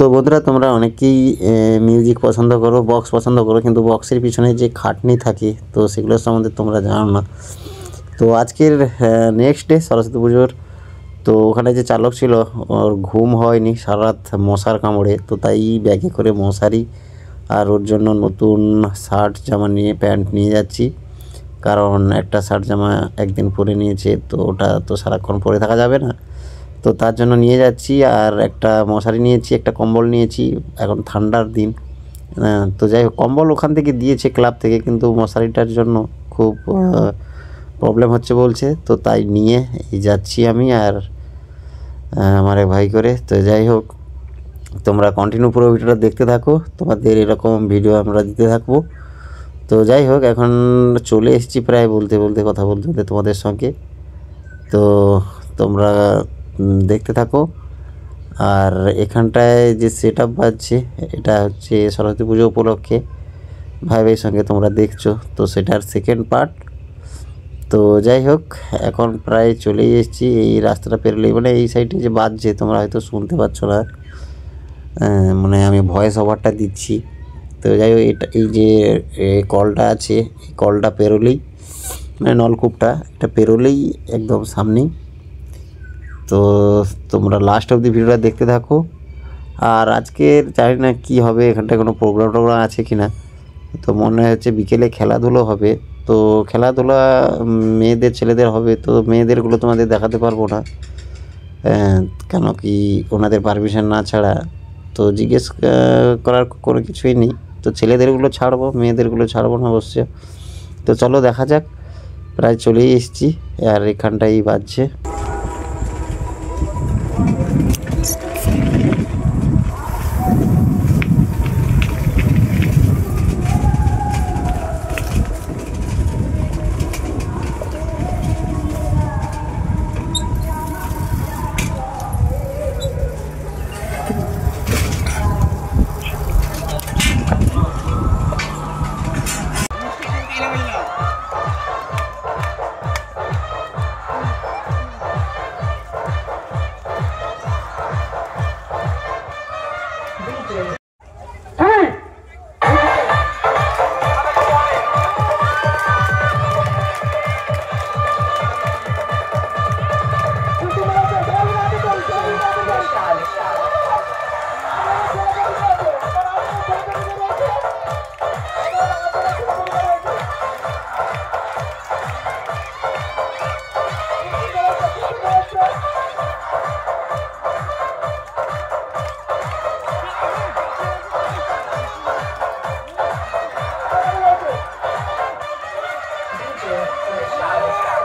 তো বন্ধুরা, তোমরা অনেকেই মিউজিক পছন্দ করো, বক্স পছন্দ করো, কিন্তু বক্সের পিছনে যে খাটনি থাকে তো সেগুলোর সম্বন্ধে তোমরা জানো না। তো আজকের নেক্সট ডে সরস্বতী পুজোর, তো ওখানে যে চালক ছিল ওর ঘুম হয়নি সারা রাত মশার কামড়ে, তো তাই ব্যাগে করে মশারি আর ওর জন্য নতুন শার্ট জামা নিয়ে প্যান্ট নিয়ে যাচ্ছি। কারণ একটা শার্ট জামা একদিন পরে নিয়েছে, তো ওটা তো সারাক্ষণ পরে থাকা যাবে না, তো তার জন্য নিয়ে যাচ্ছি। আর একটা মশারি নিয়েছি, একটা কম্বল নিয়েছি, এখন ঠান্ডার দিন। তো যাই হোক, কম্বল ওখান থেকে দিয়েছে ক্লাব থেকে, কিন্তু মশারিটার জন্য খুব প্রবলেম হচ্ছে বলছে, তো তাই নিয়ে যাচ্ছি আমি আর আমার এক ভাই করে। তো যাই হোক, তোমরা কন্টিনিউ পুরো ভিডিওটা দেখতে থাকো, তোমাদের এরকম ভিডিও আমরা দিতে থাকবো। তো যাই হোক, এখন চলে এসেছি প্রায় বলতে বলতে কথা বলতে বলতে তোমাদের সঙ্গে। তো তোমরা দেখতে থাকো। আর এখানটায় যে সেট আপ বাজছে, এটা হচ্ছে সরস্বতী পুজো উপলক্ষে ভাই ভাইয়ের সঙ্গে তোমরা দেখছো, তো সেটার সেকেন্ড পার্ট। তো যাই হোক, এখন প্রায় চলেই এসেছি। এই রাস্তাটা পেরোলেই মানে এই সাইডে যে বাজছে তোমরা হয়তো শুনতে পাচ্ছ না, মানে আমি ভয়েস ওভারটা দিচ্ছি। তো যাই হোক, এই যে কলটা আছে, এই কলটা পেরোলেই মানে নলকূপটা এটা পেরোলেই একদম সামনেই। তো তোমরা লাস্ট অব দি ভিডিওটা দেখতে থাকো। আর আজকের জানি না কী হবে, এখানটায় কোনো প্রোগ্রাম আছে কি না। তো মনে হচ্ছে বিকেলে খেলাধুলো হবে, তো খেলাধুলা মেয়েদের ছেলেদের হবে, তো মেয়েদেরগুলো তোমাদের দেখাতে পারবো না, কেন কি ওনাদের পারমিশন না ছাড়া তো জিজ্ঞেস করার কোনো কিছুই নেই। তো ছেলেদেরগুলো ছাড়বো, মেয়েদেরগুলো ছাড়বো না অবশ্য। তো চলো দেখা যাক, প্রায় চলেই এসেছি আর এখানটাই বাজছে। DJ for the shower.